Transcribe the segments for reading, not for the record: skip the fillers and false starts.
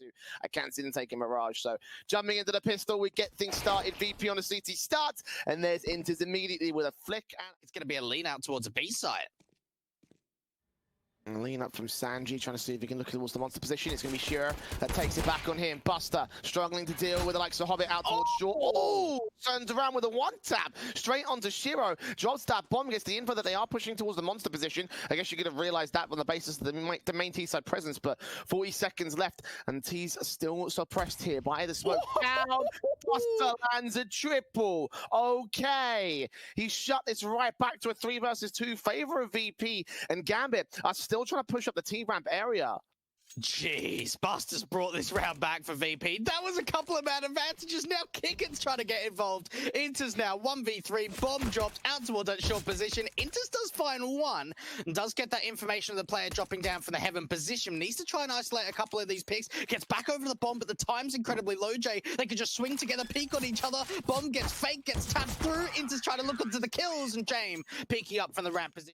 to. I can't see them taking Mirage. So jumping into the pistol, we get things started. VP on the CT starts, and there's interz immediately with a flick. And it's going to be a lean out towards the B side. And lean up from SANJI, trying to see if he can look towards the monster position. It's going to be Sure that takes it back on him. Buster struggling to deal with the likes of Hobbit out towards Short. Oh! Turns around with a one tap straight onto Shiro. Drops that bomb, gets the info that they are pushing towards the monster position. I guess you could have realized that on the basis of the main T side presence, but 40 seconds left, and T's still suppressed here by the smoke. Down. Buster lands a triple. Okay. He shut this right back to a 3 versus 2 favor of VP, and Gambit are still trying to push up the T-ramp area. Jeez, Buster's brought this round back for VP. That was a couple of man advantages. Now kikert's trying to get involved. interz now 1v3. Bomb drops out towards that short position. interz does find one and does get that information of the player dropping down from the heaven position. Needs to try and isolate a couple of these picks. Gets back over the bomb, but the time's incredibly low, Jay. They could just swing together, peek on each other. Bomb gets fake, gets tapped through. interz trying to look into the kills, and Jame peeking up from the ramp position.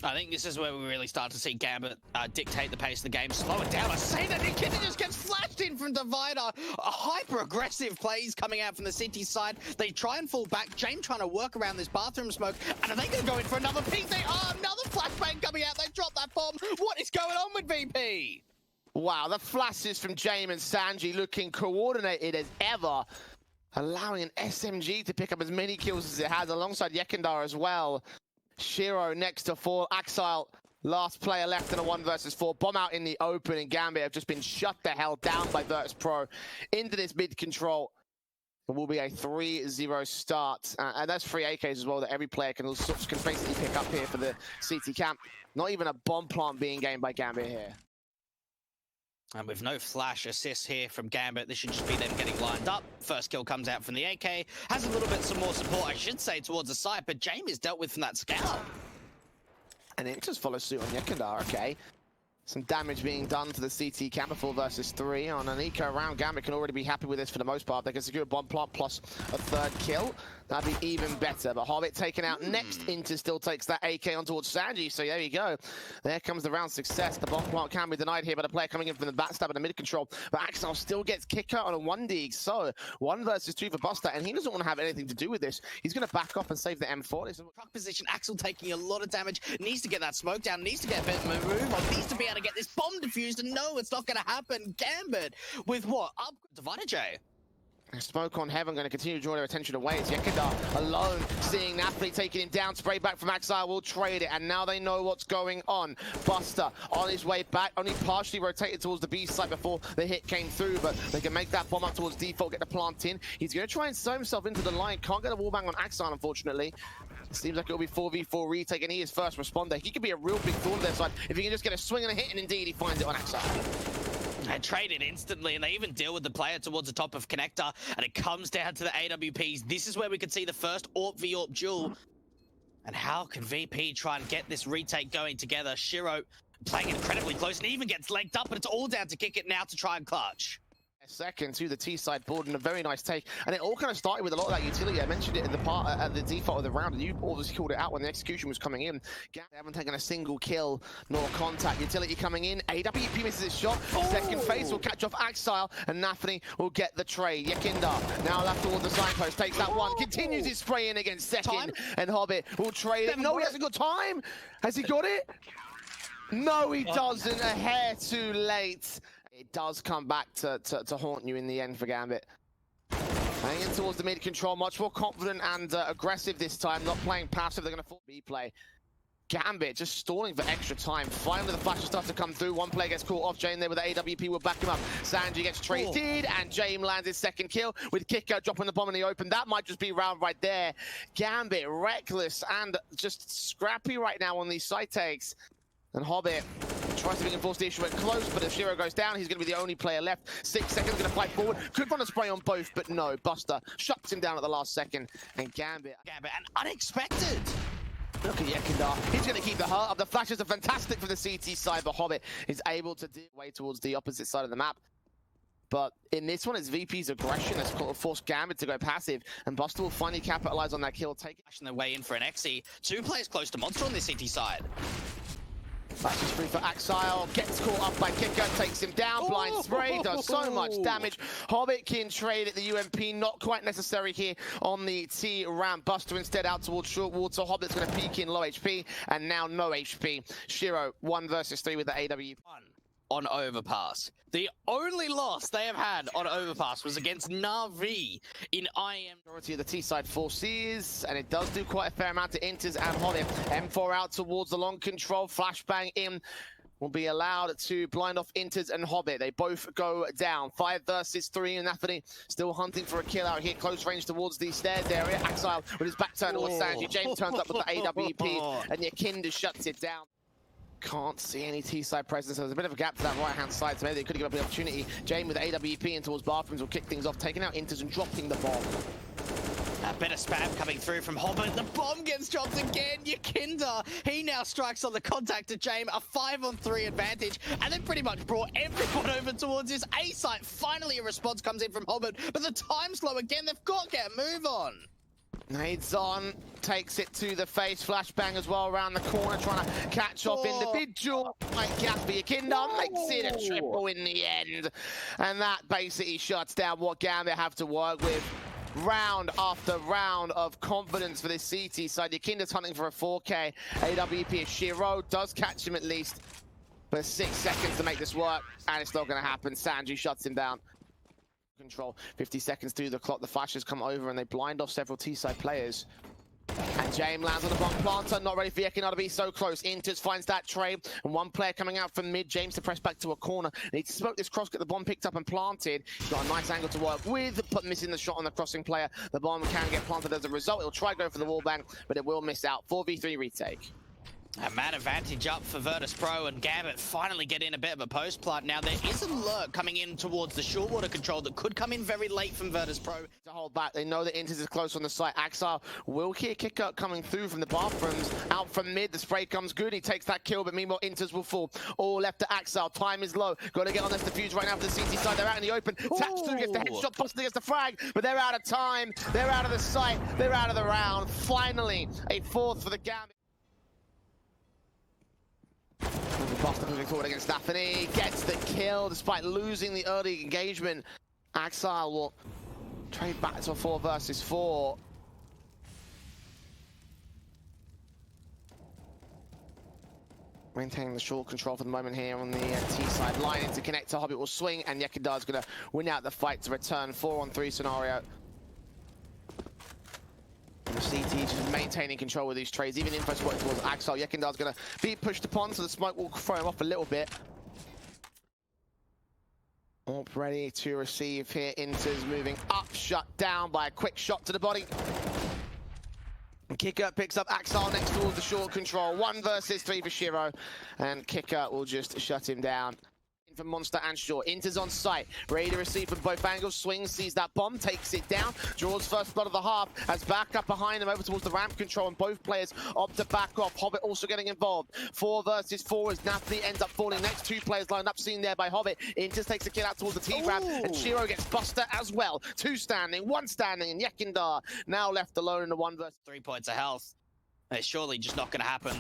I think this is where we really start to see Gambit dictate the pace of the game, slow it down. I say that YEKINDAR just gets flashed in from Divider. A hyper-aggressive plays coming out from the City side. They try and fall back. Jame trying to work around this bathroom smoke. And are they going to go in for another peek? They are. Another flashbang coming out. They drop that bomb. What is going on with VP? Wow, the flashes from Jame and SANJI looking coordinated as ever, allowing an SMG to pick up as many kills as it has alongside YEKINDAR as well. Shiro next to 4. Axile, last player left in a 1 versus 4. Bomb out in the open, and Gambit have just been shut the hell down by Virtus.pro into this mid control. It will be a 3-0 start, and that's 3 AKs as well that every player can basically pick up here for the CT camp. Not even a bomb plant being gained by Gambit here. And with no flash assist here from Gambit, this should just be them getting lined up. First kill comes out from the AK. Has a little bit some more support, I should say, towards the side, but Jame is dealt with from that scout. And interz follows suit on YEKINDAR, okay. Some damage being done to the CT camp, 4 versus 3 on an eco round. Gambit can already be happy with this for the most part. They can secure a bomb plant plus a 3rd kill. That'd be even better. But Hobbit taken out next. interz still takes that AK on towards SANJI. So there you go. There comes the round success. The bomb plant can be denied here by the player coming in from the backstab and the mid control. But Axel still gets qikert on a 1D. So 1 versus 2 for Buster. And he doesn't want to have anything to do with this. He's going to back off and save the M4. This is truck position. Axel taking a lot of damage. Needs to get that smoke down. Needs to get a bit of a move on. Needs to be able to get this bomb defused. And no, it's not going to happen. Gambit with what? Up Divider J. Smoke on heaven, going to continue to draw their attention away. It's YEKINDAR alone, seeing nafany taking him down. Spray back from Axile, will trade it, and now they know what's going on. Buster on his way back, only partially rotated towards the B side before the hit came through, but they can make that bomb up towards default, get the plant in. He's going to try and sew himself into the line. Can't get a wallbang on Axile, unfortunately. Seems like it'll be 4v4 retake, and he is first responder. He could be a real big thorn on their side if he can just get a swing and a hit, and indeed he finds it on Axile. And traded instantly, and they even deal with the player towards the top of connector, and it comes down to the AWPs. This is where we could see the first AWP v AWP duel. And how can VP try and get this retake going together? Shiro playing incredibly close and even gets legged up, but it's all down to qikert now to try and clutch. Second to the T side board, and a very nice take, and it all kind of started with a lot of that utility. I mentioned it in the part at the default of the round, and you obviously called it out when the execution was coming in. They haven't taken a single kill nor contact. Utility coming in, AWP misses his shot. Second phase will catch off Axile, and nafany will get the trade. YEKINDAR now left towards the signpost, takes that one, continues his spray in against second, and Hobbit will trade it. No, he hasn't got time. Has he got it? No, he doesn't. A hair too late. It does come back to haunt you in the end for Gambit. Hanging towards the mid control, much more confident and aggressive this time, not playing passive. They're going to fall B play. Gambit just stalling for extra time. Finally, the flashes start to come through. One player gets caught off. Jame there with the AWP will back him up. SANJI gets traded, and Jame lands his 2nd kill with qikert dropping the bomb in the open. That might just be round right there. Gambit reckless and just scrappy right now on these side takes. And Hobbit tries to enforce the issue at close, but if Shiro goes down, he's going to be the only player left. 6 seconds, going to fight forward. Could run a spray on both, but no. Buster shuts him down at the last second. And Gambit, and unexpected. Look at YEKINDAR. He's going to keep the heart up. The flashes are fantastic for the CT side, but Hobbit is able to dig way towards the opposite side of the map. But in this one, it's VP's aggression that's forced Gambit to go passive, and Buster will finally capitalize on that kill. Flashing their way in for an XE. 2 players close to Monster on this CT side. Flashes through for Axile, gets caught up by qikert, takes him down, blind spray, does so much damage. Hobbit can trade at the UMP, not quite necessary here on the T ramp. Buster instead out towards short water. Hobbit's going to peek in low HP, and now no HP. Shiro, 1 versus 3 with the AW. On Overpass. The only loss they have had on Overpass was against Na'Vi in IM. Majority of the T-side forces, and it does do quite a fair amount to interz and Hobbit. M4 out towards the long control, flashbang in. Will be allowed to blind off interz and Hobbit. They both go down. 5 versus 3, and nafany still hunting for a kill out here. Close range towards the stairs area. Axile with his back turned towards SANJI. Jame turns up with the AWP, and YEKINDAR shuts it down. Can't see any T-side presence. There's a bit of a gap to that right-hand side, so maybe they could give up the opportunity. Jame with the AWP in towards bathrooms will kick things off, taking out interz and dropping the bomb. A bit of spam coming through from Hobbit. The bomb gets dropped again. YEKINDAR, he now strikes on the contact to Jame. A 5-on-3 advantage, and then pretty much brought everyone over towards his A site. Finally, a response comes in from Hobbit, but the time's low again. They've got to get a move on. Nades on, takes it to the face, flashbang as well around the corner, trying to catch off individual. Like gap for YEKINDAR, makes it a triple in the end. And that basically shuts down what Gambit have to work with. Round after round of confidence for this CT side. YEKINDAR's hunting for a 4K. AWP Shiro does catch him at least, but 6 seconds to make this work, and it's not going to happen. SANJI shuts him down. Control, 50 seconds through the clock. The flashes come over and they blind off several T-side players. And Jame lands on the bomb planter, not ready for YEKINDAR to be so close. interz finds that trade, and one player coming out from mid. James to press back to a corner. Needs to smoke this cross, get the bomb picked up and planted. He's got a nice angle to work with, but missing the shot on the crossing player. The bomb can get planted as a result. It'll try go for the wall bang, but it will miss out. 4v3 retake. A man advantage up for Virtus.pro, and Gambit finally get in a bit of a post plant. Now there is a lurk coming in towards the short water control that could come in very late from Virtus.pro. To hold back, they know that interz is close on the site. Axile will hear qikert coming through from the bathrooms. Out from mid, the spray comes good. He takes that kill, but meanwhile interz will fall. All left to Axile. Time is low. Got to get on this defuse right now for the CT side. They're out in the open. Taps through, gets the headshot, busting against the frag, but they're out of time. They're out of the site. They're out of the round. Finally, a 4th for the Gambit. Buster moving forward against nafany, gets the kill despite losing the early engagement. Axile will trade back to a 4 versus 4. Maintaining the short control for the moment here on the T side. Line to connect to Hobbit will swing, and YEKINDAR is going to win out the fight to return. 4-on-3 scenario. CT just maintaining control with these trades. Even info working towards Axile. YEKINDAR's going to be pushed upon, so the smoke will throw him off a little bit. All ready to receive here. interz moving up, shut down by a quick shot to the body. qikert picks up Axile next towards the short control. 1 versus 3 for Shiro, and qikert will just shut him down. From Monster and Short. interz on site, ready to receive from both angles. Swings, sees that bomb, takes it down, draws first blood of the half, has back up behind him over towards the ramp control, and both players opt to back off. Hobbit also getting involved. 4 versus 4 as nafany ends up falling next. 2 players lined up, seen there by Hobbit. interz takes a kill out towards the T-ramp, and Shiro gets Buster as well. 2 standing, 1 standing, and YEKINDAR now left alone in the 1 versus 3 points of health. It's surely just not going to happen.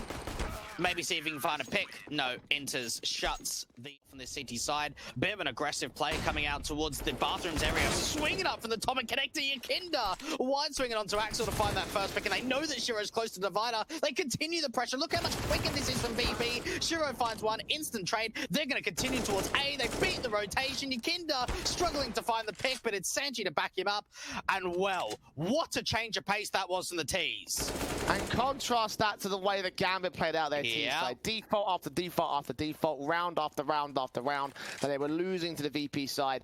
Maybe see if he can find a pick. No, interz shuts from the CT side. Bit of an aggressive play coming out towards the bathrooms area. Swinging up from the top and connector. YEKINDAR wide swinging onto Axile to find that first pick, and they know that Shiro's close to the divider. They continue the pressure. Look how much quicker this is from VP. Shiro finds one, instant trade. They're going to continue towards A. They beat the rotation. YEKINDAR struggling to find the pick, but it's SANJI to back him up. And well, what a change of pace that was from the T's. And contrast that to the way that Gambit played out their team side. Default after default after default, round after round after round, that they were losing to the VP side.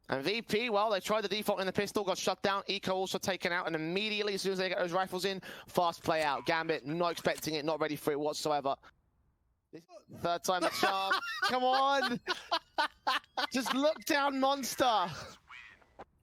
And VP, well, they tried the default in the pistol, got shut down. Eco also taken out, and immediately as soon as they get those rifles in, fast play out. Gambit not expecting it, not ready for it whatsoever. Third time a charm. Come on! Just look down, monster!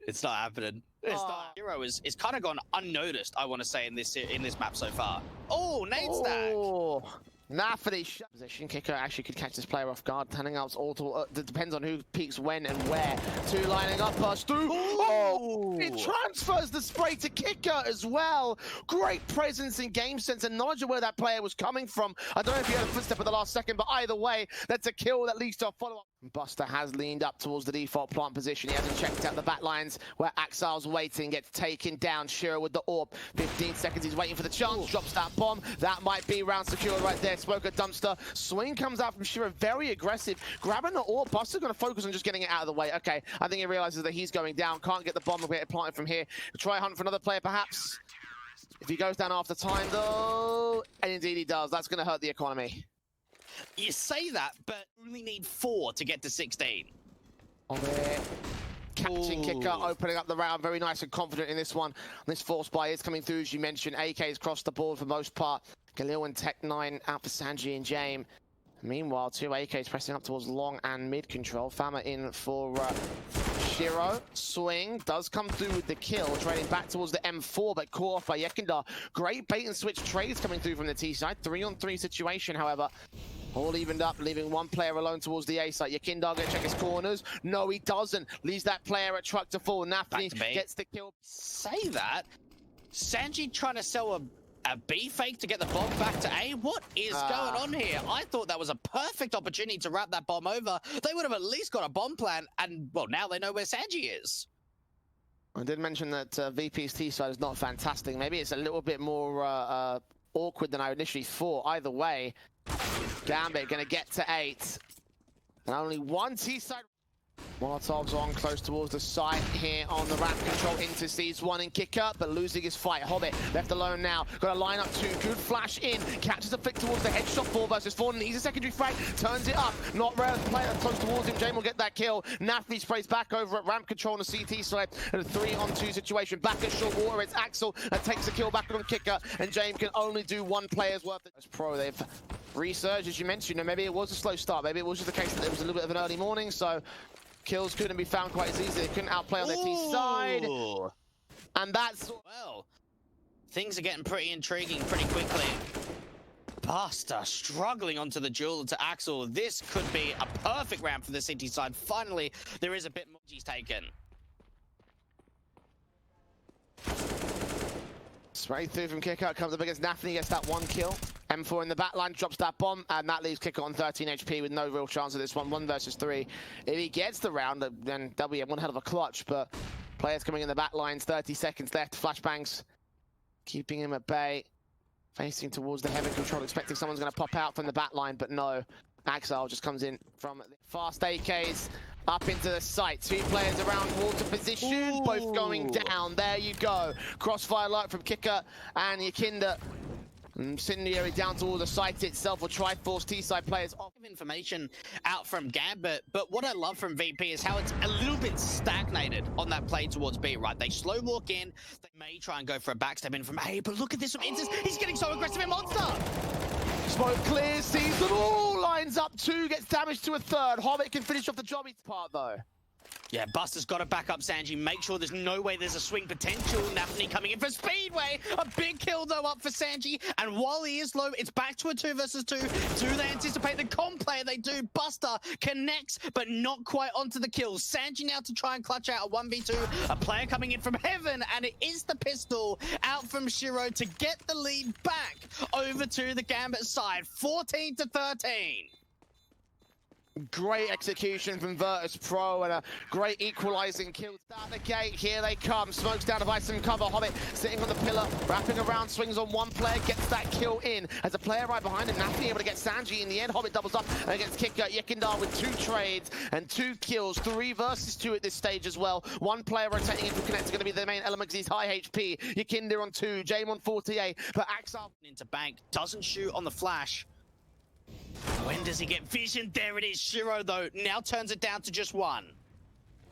It's not happening. It's not. Hero is kind of gone unnoticed, I want to say, in this map so far. Oh, nades that. Nafany position. Kicker actually could catch this player off guard. Turning out all to, depends on who peeks when and where. Two lining up, pass through. Oh! It transfers the spray to Kicker as well. Great presence in game sense and knowledge of where that player was coming from. I don't know if you had a footstep at the last second, but either way, that's a kill that leads to a follow-up. Buster has leaned up towards the default plant position. He hasn't checked out the back lines where Axel's waiting. Gets taken down. Shiro with the AWP. 15 seconds. He's waiting for the chance. Drops that bomb. That might be round secured right there. Smoke a dumpster. Swing comes out from Shiro. Very aggressive. Grabbing the AWP. Buster's going to focus on just getting it out of the way. Okay. I think he realizes that he's going down. Can't get the bomb and get it planted from here. Try hunt for another player perhaps. If he goes down after time though. And indeed he does. That's going to hurt the economy. You say that, but only need 4 to get to 16. On there. Catching Kicker, opening up the round. Very nice and confident in this one. This force buy is coming through, as you mentioned. AK's crossed the board for the most part. Galil and Tech9 out for SANJI and Jame. Meanwhile, two AKs pressing up towards long and mid control. Fama in for Shiro. Swing does come through with the kill, trading back towards the M4, but caught off by YEKINDAR. Great bait and switch trades coming through from the T side. 3-on-3 situation, however. All evened up, leaving one player alone towards the A side. YEKINDAR gonna check his corners. No, he doesn't. Leaves that player at truck to fall. Nafany gets the kill. Say that. SANJI trying to sell a B fake to get the bomb back to A? What is going on here? I thought that was a perfect opportunity to wrap that bomb over. They would have at least got a bomb plan, and well, now they know where SANJI is. I did mention that VP's T side is not fantastic. Maybe it's a little bit more awkward than I initially thought. Either way, Gambit gonna get to 8. And only one T side. Molotov's on close towards the side here on the ramp control. Interz sees one in kicker, but losing his fight. Hobbit left alone now. Got to line up 2. Good flash in. Catches a flick towards the headshot. 4 versus 4. Needs a secondary frag. Turns it up. Not rare. Player close towards him. Jame will get that kill. Nafany sprays back over at ramp control on the CT side. And a 3-on-2 situation. Back at short water. It's Axel that takes the kill back on kicker. And Jame can only do 1 player's worth. As pro, they've resurged, as you mentioned. And maybe it was a slow start. Maybe it was just the case that it was a little bit of an early morning. So kills couldn't be found quite as easy. They couldn't outplay on their T side. And that's... Well, things are getting pretty intriguing pretty quickly. Buster struggling onto the duel to Axel. This could be a perfect round for the City side. Finally, there is a bit more G's taken. Straight through from Kicker. Comes up against Nafany. Gets that 1 kill. M4 in the back line, drops that bomb, and that leaves Kicker on 13 HP with no real chance of this one. 1 versus 3. If he gets the round, then that'll be one hell of a clutch, but players coming in the back lines, 30 seconds left. Flashbangs keeping him at bay. Facing towards the heaven control, expecting someone's going to pop out from the back line, but no. Axel just comes in from fast AKs up into the site. 2 players around water position, both going down. There you go. Crossfire light from Kicker and YEKINDAR. Incendiary down towards the site itself, will try force T-side players off. Information out from Gambit, but what I love from VP is how it's a little bit stagnated on that play towards B, right? They slow walk in, they may try and go for a backstep in from A, but look at this from Interz. He's getting so aggressive in Monster. Smoke clears, sees them all, lines up 2, gets damage to a 3rd. Hobbit can finish off the job. He's part though. Yeah, Buster's got to back up SANJI. Make sure there's no way there's a swing potential. Nafany coming in for Speedway. A big kill, though, up for SANJI. And while he is low, it's back to a 2 versus 2. Do they anticipate the comp player? They do. Buster connects, but not quite onto the kill. SANJI now to try and clutch out a 1v2. A player coming in from heaven, and it is the pistol out from Shiro to get the lead back over to the Gambit side. 14-13. Great execution from Virtus.pro and a great equalizing kill. Start the gate, here they come. Smokes down to buy some cover. Hobbit sitting on the pillar, wrapping around, swings on 1 player, gets that kill in. As a player right behind him, Nafany able to get SANJI in the end. Hobbit doubles up against Kicker. YEKINDAR with 2 trades and 2 kills. 3 versus 2 at this stage as well. 1 player rotating into Connect is going to be the main element because he's high HP. YEKINDAR on 2, Jame on 48, but Axel into bank, doesn't shoot on the flash. When does he get vision? There it is. Shiro, though, now turns it down to just 1.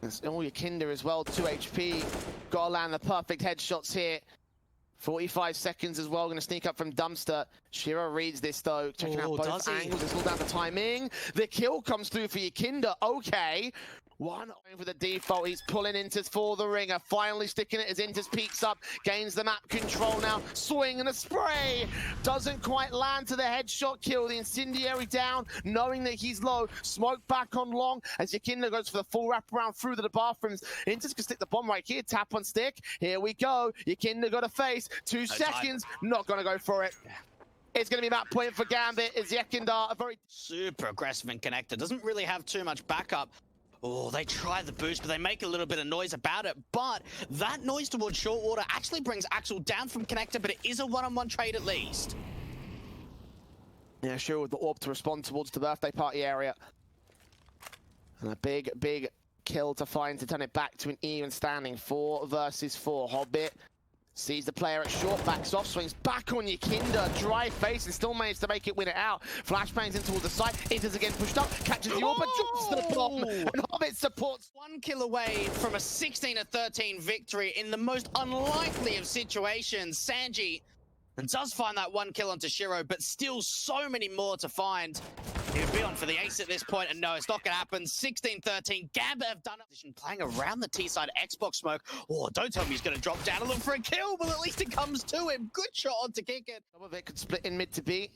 It's all YEKINDAR as well, 2 HP. Got to land the perfect headshots here. 45 seconds as well, going to sneak up from Dumpster. Shiro reads this though, checking out both angles. It's all down to timing. The kill comes through for YEKINDAR. Okay. One for the default, he's pulling interz for the ringer, finally sticking it as interz peeks up, gains the map control now, swing and a spray, doesn't quite land to the headshot kill, the incendiary down, knowing that he's low, smoke back on long, as YEKINDAR goes for the full wraparound through to the bathrooms, interz can stick the bomb right here, tap on stick, here we go, YEKINDAR got a face, 2 seconds, not gonna go for it. It's going to be map point for Gambit, as YEKINDAR, a very super aggressive and connected, doesn't really have too much backup. Oh, they try the boost, but they make a little bit of noise about it. But that noise towards short water actually brings Axel down from connector, but it is a one-on-one trade at least. Yeah, sure, with the orb to respond towards the birthday party area. And a big, big kill to find to turn it back to an even standing 4 versus 4. Hobbit sees the player at short, backs off, swings back on YEKINDAR, dry face, and still managed to make it win it out. Flashbangs in towards the side, interz again pushed up, catches the orb, but drops to the bottom, and Hobbit supports. 1 kill away from a 16-13 victory in the most unlikely of situations. SANJI does find that 1 kill onto Shiro, but still so many more to find. He would be on for the ace at this point, and no, it's not going to happen. 16-13, Gambit have done it. Playing around the T-side Xbox smoke. Oh, don't tell me he's going to drop down and look for a kill, but at least it comes to him. Good shot on to qikert. Some of it could split in mid to B.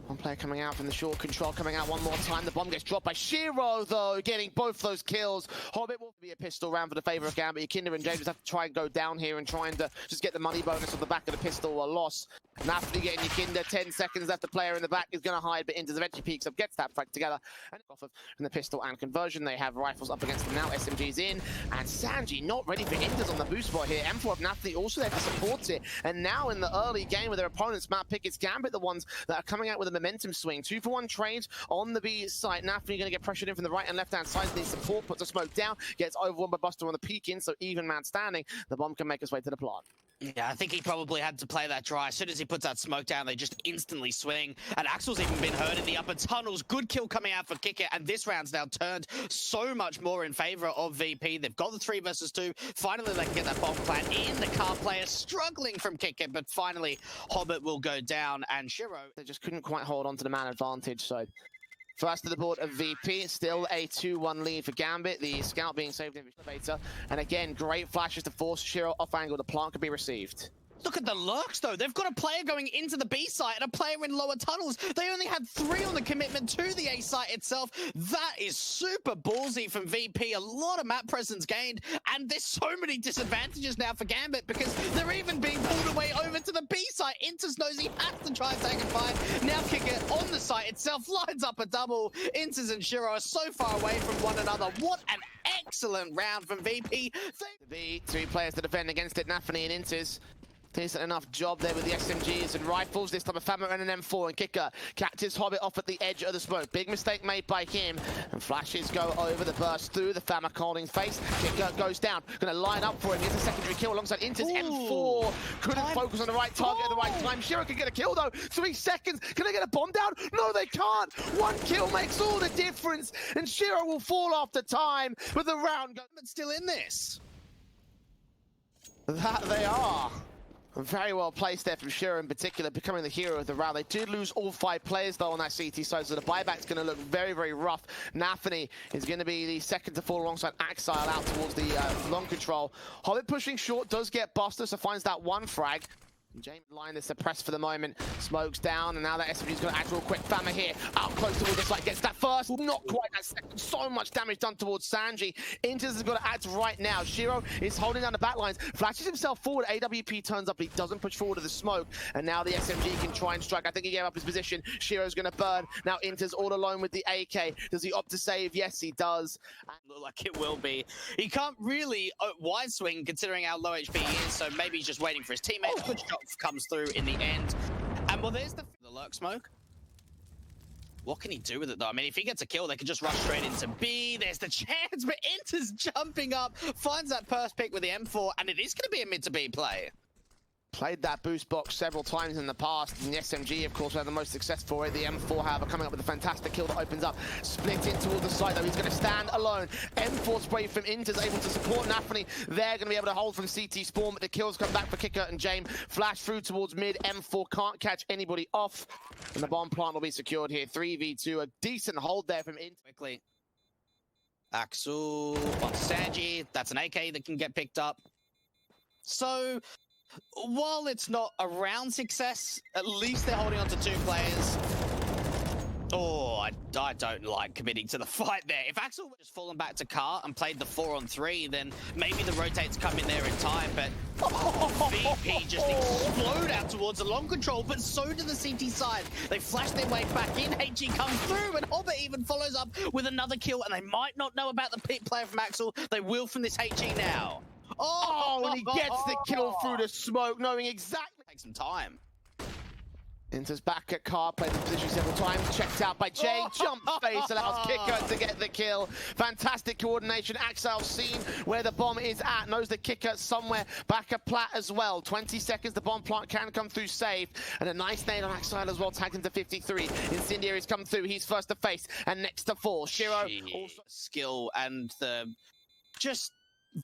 One player coming out from the short control, coming out one more time. The bomb gets dropped by Shiro, though, getting both those kills. Hobbit will be a pistol round for the favor of Gambit. YEKINDAR and James have to try and go down here and trying to just get the money bonus on the back of the pistol, a loss. nafany getting YEKINDAR, 10 seconds left. The player in the back is going to hide, but interz eventually peeks up, gets that frag together, and off of from the pistol and conversion. They have rifles up against them now. SMG's in, and SANJI not ready for interz on the boost spot here. M4 of nafany also there to support it, and now in the early game with their opponents, map pick, it's Gambit the ones that are coming out with a momentum swing. 2-for-1 trades on the B side. nafany going to get pressured in from the right and left hand side. Needs support, puts a smoke down, gets overwhelmed by Buster on the peek in, so even man standing. The bomb can make its way to the plant. Yeah, I think he probably had to play that dry. As soon as he puts that smoke down, they just instantly swing. And Axel's even been hurt in the upper tunnels. Good kill coming out for qikert, and this round's now turned so much more in favor of VP. They've got the 3 versus 2. Finally, they can get that bomb plant in. The car player struggling from qikert, but finally, Hobbit will go down, and Shiro. They just couldn't quite hold on to the man advantage, so first to the board of VP, still a 2-1 lead for Gambit. The scout being saved in beta, and again, great flashes to force Shiro off angle. The plant could be received. Look at the lurks, though. They've got a player going into the B site and a player in lower tunnels. They only had 3 on the commitment to the A site itself. That is super ballsy from VP. A lot of map presence gained, and there's so many disadvantages now for Gambit because they're even being pulled away over to the B site. interz knows he has to try and take a fight. Now qikert on the site itself lines up a double. interz and Shiro are so far away from one another. What an excellent round from VP. The 3 players to defend against it, nafany and interz. Decent enough job there with the SMGs and rifles. This time a Fammer and an M4, and qikert catches Hobbit off at the edge of the smoke. Big mistake made by him, and flashes go over the burst through the Fammer holding face. qikert goes down, gonna line up for it. Gets a secondary kill alongside interz. M4 couldn't focus on the right target at the right time. Shiro can get a kill though. 3 seconds. Can they get a bomb down? No, they can't. 1 kill makes all the difference, and Shiro will fall after time. But the round goes. But still in this. That they are. Very well placed there from Shiro in particular, becoming the hero of the round. They did lose all 5 players though on that CT side, so the buyback's going to look very, very rough. nafany is going to be the second to fall alongside Axile out towards the long control. Hobbit pushing short, does get Buster, so finds that 1 frag. Jame line is suppressed for the moment, smokes down, and now that SMG's got an actual quick Fammer here, out close towards the site, gets that first, not quite that second, so much damage done towards SANJI. interz has got to act right now. Shiro is holding down the back lines, flashes himself forward, AWP turns up, but he doesn't push forward to the smoke, and now the SMG can try and strike. I think he gave up his position. Shiro's going to burn, now interz all alone with the AK. Does he opt to save? Yes, he does. Look like it will be. He can't really wide swing considering how low HP he is, so maybe he's just waiting for his teammates. Good shot comes through in the end. And well, there's the lurk smoke. What can he do with it though? I mean, if he gets a kill, they could just rush straight into B. There's the chance, but interz jumping up, finds that first pick with the M4, and it is going to be a mid to B play. Played that boost box several times in the past, and the SMG, of course, were the most successful way. The M4, however, coming up with a fantastic kill that opens up. Split in towards the side, though. He's going to stand alone. M4 spray from interz, able to support nafany. They're going to be able to hold from CT spawn, but the kills come back for qikert and Jame. Flash through towards mid. M4 can't catch anybody off, and the bomb plant will be secured here. 3v2, a decent hold there from interz. Quickly. Axel on SANJI. That's an AK that can get picked up. So, while it's not around success, at least they're holding on to 2 players. Oh, I don't like committing to the fight there. If Axel would just fallen back to Car and played the 4-on-3, then maybe the rotates come in there in time, but VP just explode out towards the long control, but so do the CT side. They flash their way back in, HG comes through, and Hobbit even follows up with another kill, and they might not know about the pit player from Axel. They will from this HG now. And he gets the kill through the smoke, knowing exactly. Take some time. Interz back at Car, played the position several times, checked out by Jay, jump face allows qikert to get the kill. Fantastic coordination, Axel Scene where the bomb is at, knows the qikert somewhere, back at Plat as well. 20 seconds, the bomb plant can come through safe, and a nice nade on Axel as well, tagged him to 53. Incendiary's come through, he's first to face, and next to fall. Shiro also skill and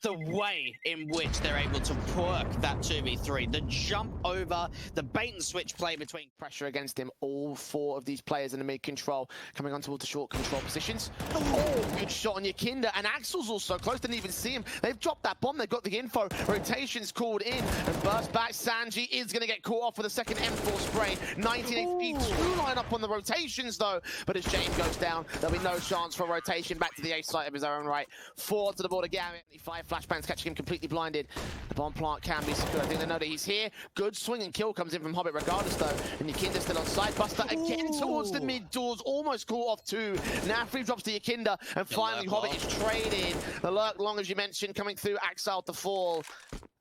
the way in which they're able to work that 2v3, the jump over, the bait and switch play between. Pressure against him, all 4 of these players in the mid control, coming on towards the short control positions. Oh, good shot on YEKINDAR, and Axel's also close, didn't even see him. They've dropped that bomb, they've got the info, rotations called in, and burst back. SANJI is going to get caught off with a second M4 spray. 19 HP, 2 line up on the rotations though, but as Jame goes down, there'll be no chance for a rotation back to the A site of his own right. 4 to the border, Gambit, 5 flashbangs catching him completely blinded. The bomb plant can be secured. I think they know that he's here. Good swing and kill comes in from Hobbit regardless though, and YEKINDAR still on side. Buster again towards the mid doors, almost caught off 2. nafany drops to YEKINDAR, and finally Hobbit is traded. The lurk long, as you mentioned, coming through, Axel to fall.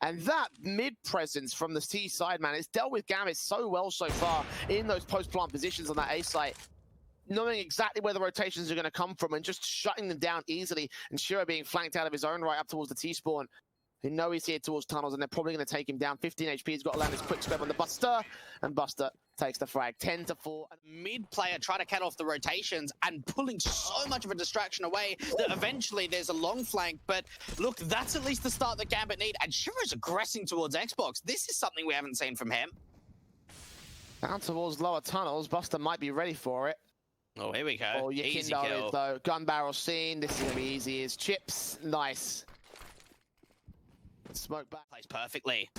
And that mid presence from the C side, man, it's dealt with Gambit so well so far in those post-plant positions on that A site, knowing exactly where the rotations are going to come from and just shutting them down easily. And Shiro being flanked out of his own right up towards the T-spawn. They know he's here towards tunnels, and they're probably going to take him down. 15 HP, he's got to land his quick square on the Buster, and Buster takes the frag. 10-4. Mid player trying to cut off the rotations and pulling so much of a distraction away that eventually there's a long flank. But look, that's at least the start that Gambit need. And Shiro's aggressing towards Xbox. This is something we haven't seen from him. Down towards lower tunnels. Buster might be ready for it. Oh, here we go. Oh, YEKINDAR is though. Gun barrel scene. This is going to be easy. Is chips. Nice. Smoke back. Plays perfectly.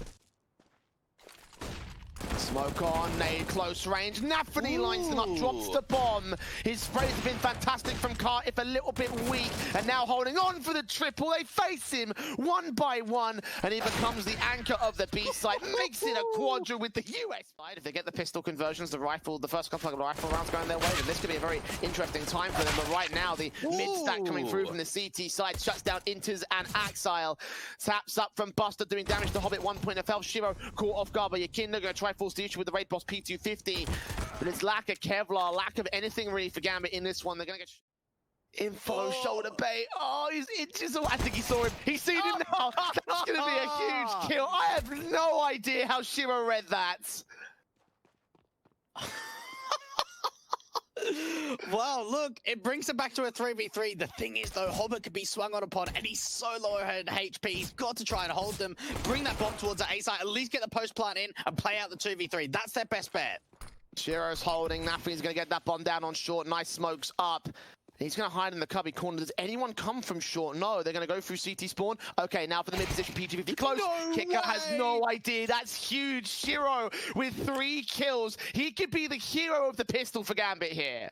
Smoke on, nade close range. nafany lines them up, drops the bomb. His sprays have been fantastic from Car, if a little bit weak, and now holding on for the triple. They face him 1 by 1, and he becomes the anchor of the B site. Makes it a quadra with the US side. If they get the pistol conversions, the first couple of rifle rounds going their way, then this could be a very interesting time for them. But right now, the mid stack coming through from the CT side shuts down interz and Axel. Taps up from Buster, doing damage to Hobbit. 1 point of health. Shiro caught off guard by YEKINDAR, going to try force the issue with the raid boss P250, but it's lack of Kevlar, lack of anything really for Gambit in this one. They're going to get info, shoulder bait. Oh, he's inches away. I think he saw him. He's seen him now. That's going to be a huge kill. I have no idea how Shiro read that. Well, look, it brings it back to a 3v3. The thing is, though, Hobbit could be swung on upon, and he's so low in HP. He's got to try and hold them, bring that bomb towards the A site, at least get the post plant in and play out the 2v3. That's their best bet. Shiro's holding. nafany's going to get that bomb down on short. Nice smokes up. He's going to hide in the cubby corner. Does anyone come from short? No, they're going to go through CT spawn. Okay, now for the mid position, P250 close. qikert has no idea. That's huge. Shiro with 3 kills. He could be the hero of the pistol for Gambit here.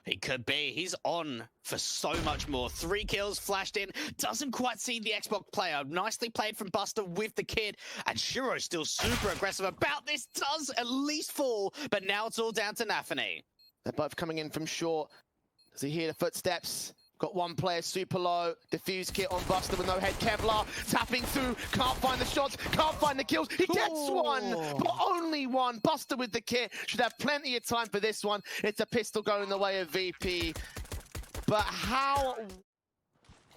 He could be. He's on for so much more. 3 kills, flashed in. Doesn't quite see the Xbox player. Nicely played from Buster with the kid. And Shiro's still super aggressive about this. Does at least fall. But now it's all down to nafany. They're both coming in from short. Does he hear the footsteps? Got one player super low. Diffuse kit on Buster with no head. Kevlar tapping through. Can't find the shots. Can't find the kills. He gets one, but only one. Buster with the kit. Should have plenty of time for this one. It's a pistol going the way of VP. But how...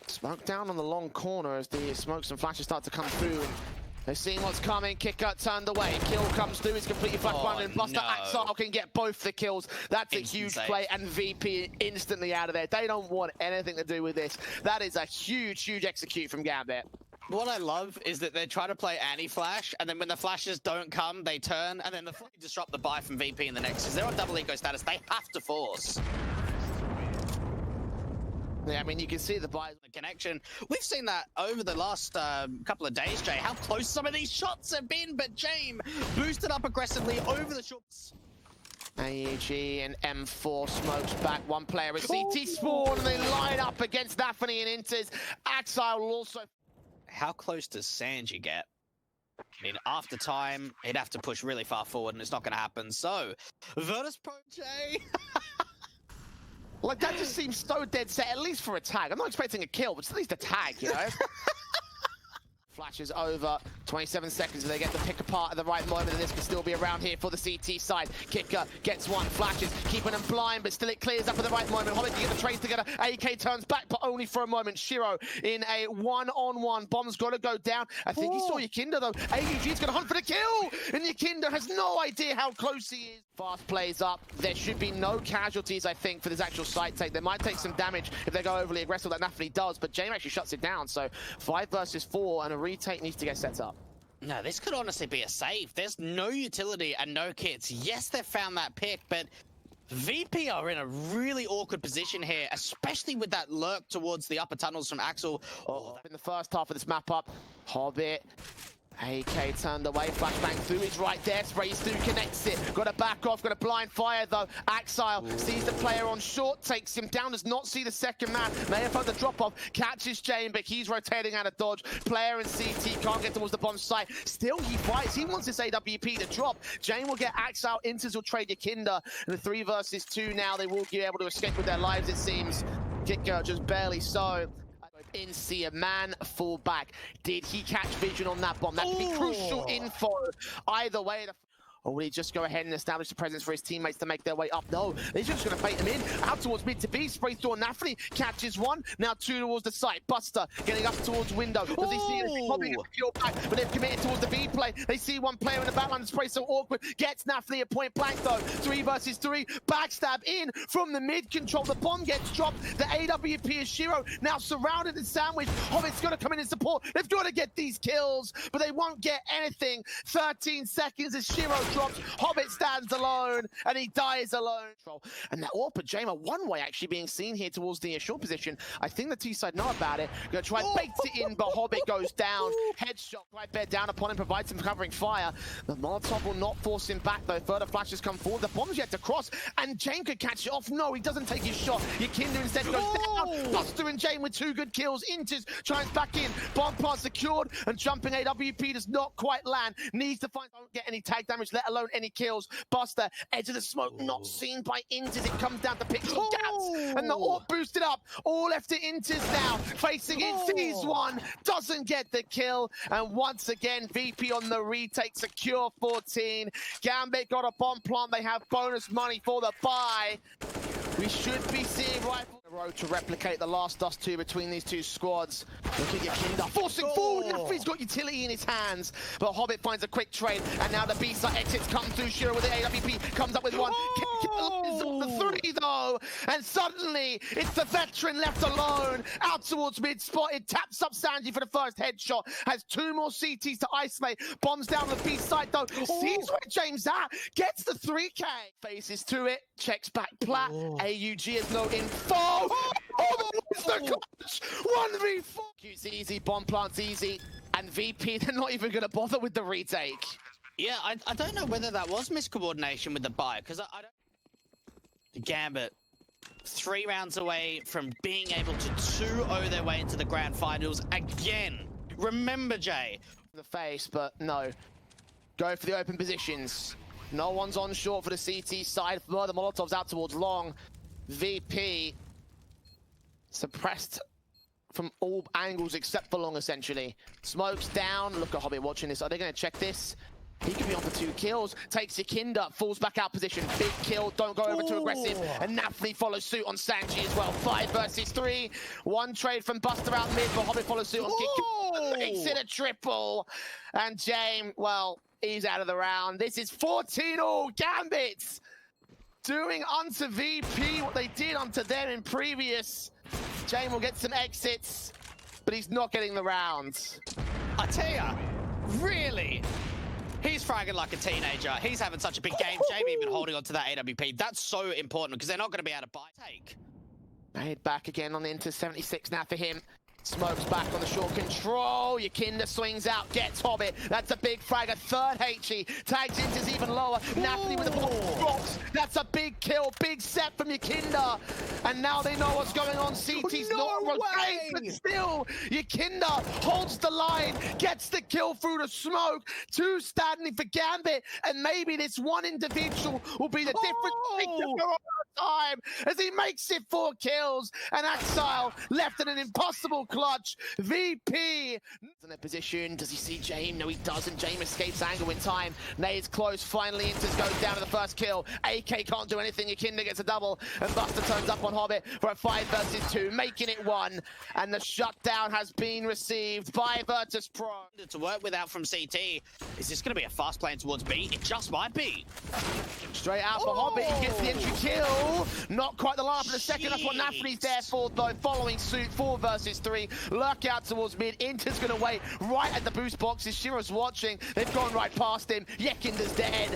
Smoke down on the long corner as the smokes and flashes start to come through. They're seeing what's coming. qikert turned away. Kill comes through. He's completely flat-funded. And Buster Axel can get both the kills. That's a huge play. And VP instantly out of there. They don't want anything to do with this. That is a huge, huge execute from Gambit. What I love is that they try to play anti-flash, and then when the flashes don't come, they turn, and then they disrupt the buy from VP in the next. Because they're on double eco status. They have to force. Yeah, I mean, you can see the buys. The connection. We've seen that over the last couple of days, Jay, how close some of these shots have been, but Jame boosted up aggressively over the shots. AEG and M4 smokes back. One player at CT spawn, and they line up against nafany and interz. Axile will also... How close does SANJI get? I mean, after time, he'd have to push really far forward, and it's not going to happen. So, Virtus.pro, Jay. Like, that just seems so dead set, at least for a tag. I'm not expecting a kill, but at least a tag, you know? Flashes over, 27 seconds, and they get the pick apart at the right moment, and this can still be around here for the CT side. Kicker gets one, flashes, keeping them blind, but still it clears up at the right moment. Hobbit can get the trades together. AK turns back, but only for a moment. Shiro in a one-on-one. Bomb's got to go down. I think he saw YEKINDAR, though. AUG's going to hunt for the kill, and YEKINDAR has no idea how close he is. Fast plays up. There should be no casualties, I think, for this actual site take. They might take some damage if they go overly aggressive like nafany does, but Jame actually shuts it down. So 5 versus 4, and a retake needs to get set up. No, this could honestly be a save. There's no utility and no kits. Yes, they've found that pick, but VP are in a really awkward position here, especially with that lurk towards the upper tunnels from Axel. In the first half of this map up, Hobbit. AK turned away, flashbang through, he's right there, sprays through, connects it, got to back off, got a blind fire though. Axile sees the player on short, takes him down, does not see the second man, may have found the drop off, catches Jame, but he's rotating out of dodge. Player in CT can't get towards the bomb site, still he fights, he wants this AWP to drop. Jame will get Axile, interz will trade YEKINDAR, and the 3 versus 2 now, they will be able to escape with their lives it seems. Kicker just barely so. Vincere, man fall back. Did he catch vision on that bomb? That could be crucial info. Either way, or will he just go ahead and establish a presence for his teammates to make their way up? No, they're just going to bait him in. Out towards mid to B, spray through on nafany, catches one, now 2 towards the site. Buster getting up towards window. Does he see it? Probably going to peel back, but they've committed towards the B play. They see one player in the backline, spray so awkward. Gets nafany at point blank though. 3 versus 3, backstab in from the mid control. The bomb gets dropped. The AWP is Shiro, now surrounded and sandwiched. Hobbit's got to come in and support. They've got to get these kills, but they won't get anything. 13 seconds as Shiro drops. Hobbit stands alone, and he dies alone. And that AWP Jame, one way actually being seen here towards the short position. I think the T side know about it. Gonna try and bait it in, but Hobbit goes down. Headshot right bear down upon him, provides him covering fire. The Molotov will not force him back though. Further flashes come forward. The bomb's yet to cross, and Jame could catch it off. No, he doesn't take his shot. YEKINDAR instead goes down. Buster and Jame with 2 good kills. interz tries back in. Bomb plant secured, and jumping AWP does not quite land. Needs to find, don't get any tag damage, let alone any kills. Buster, edge of the smoke, not seen by interz. It comes down to pixel gaps, and the AWP boosted up. All left to interz now. Facing it, sees one, doesn't get the kill, and once again, VP on the retake, secure 14. Gambit got a bomb plant. They have bonus money for the buy. We should be seeing rifle road to replicate the last dust 2 between these 2 squads. Look at YEKINDAR forcing forward. nafany's got utility in his hands, but Hobbit finds a quick trade, and now the B side exits come through. Shiro with the AWP comes up with one. The 3 though, and suddenly it's the veteran left alone out towards mid spot. It taps up SANJI for the first headshot. Has 2 more CTs to isolate. Bombs down the B side though. Sees where James at. Gets the 3K. Faces to it. Checks back plat. AUG has no info. It's the clutch. 1v4. Q's easy. Bomb plant's easy. And VP, they're not even going to bother with the retake. Yeah, I don't know whether that was miscoordination with the buy, because I don't... Gambit, 3 rounds away from being able to 2-0 their way into the grand finals again. Remember, Jay. The face, but no. Go for the open positions. No one's on short for the CT side. The Molotov's out towards long. VP suppressed from all angles except for long, essentially. Smokes down. Look at Hobbit watching this. Are they going to check this? He could be on for 2 kills. Takes YEKINDAR, falls back out position. Big kill, don't go over too aggressive. And nafany follows suit on SANJI as well. 5 versus 3. 1 trade from Buster out mid, but Hobbit follows suit on kick. Makes it a triple. And Jame, well, he's out of the round. This is 14-all. Gambit doing unto VP what they did unto them in previous. Jame will get some exits, but he's not getting the round. I tell ya, really? He's fragging like a teenager. He's having such a big game. Jame even holding on to that AWP. That's so important because they're not going to be able to buy take. Made back again on into 76 now for him. Smokes back on the short control. YEKINDAR swings out, gets Hobbit. That's a big frag. A third HE. Tags Inter's even lower. nafany with the ball drops. That's a big kill. Big set from YEKINDAR. And now they know what's going on. CT's not rotating, but still, YEKINDAR holds the line, gets the kill through the smoke. Two standing for Gambit. And maybe this one individual will be the difference time as he makes it 4 kills. And Axile left in an impossible clutch. VP in a position. Does he see Jame? No, he doesn't. Jame escapes angle in time. Nade's close. Finally, interz goes down to the first kill. AK can't do anything. YEKINDAR gets a double, and Buster turns up on Hobbit for a 5 versus 2, making it 1. And the shutdown has been received by Virtus.pro. To work without from CT. Is this going to be a fast plane towards B? It just might be. Straight out for Hobbit. He gets the entry kill. Not quite the line for the second. That's what nafany's there for, though. Following suit, 4 versus 3. Lurk out towards mid. interz going to wait right at the boost boxes. Shiro's watching. They've gone right past him. YEKINDAR's dead.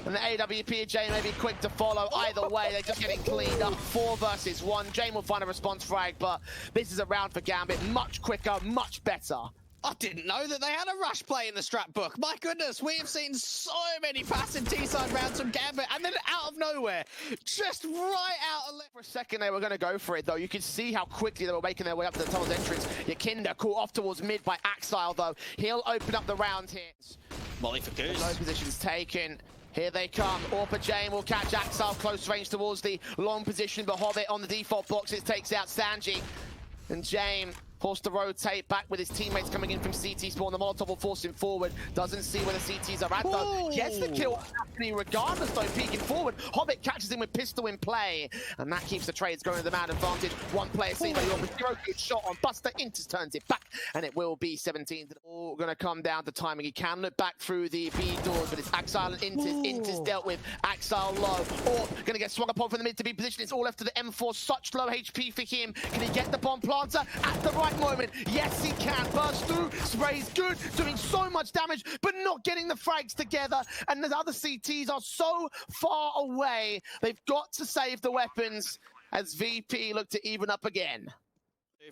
And the AWP of Jame may be quick to follow. Either way, they're just getting cleaned up. 4 versus 1. Jame will find a response frag, but this is a round for Gambit. Much quicker, much better. I didn't know that they had a rush play in the strat book. My goodness, we have seen so many passive T-side rounds from Gambit, and then out of nowhere, just right out of left. For a second, they were going to go for it, though. You could see how quickly they were making their way up to the tunnel's entrance. YEKINDAR caught off towards mid by Axile, though. He'll open up the round here. Molly for Goose. Low positions taken. Here they come. Orpa Jame will catch Axile close range towards the long position, but Hobbit on the default boxes takes out SANJI. And Jame forced to rotate back with his teammates coming in from CT spawn. The Molotov will force him forward. Doesn't see where the CTs are at, though. Gets the kill regardless, though, peeking forward. Hobbit catches him with pistol in play. And that keeps the trades going to the man advantage. One player seen by Orpa. Zero good shot on Buster. interz turns it back. And it will be 17. All going to come down to timing. He can look back through the B doors, but it's Axile and interz. interz dealt with. Axile low. Or going to get swung upon from the mid to be positioned. It's all left to the M4. Such low HP for him. Can he get the bomb planter at the right moment? Yes, he can. Burst through, sprays good, doing so much damage, but not getting the frags together. And the other CTs are so far away. They've got to save the weapons as VP look to even up again.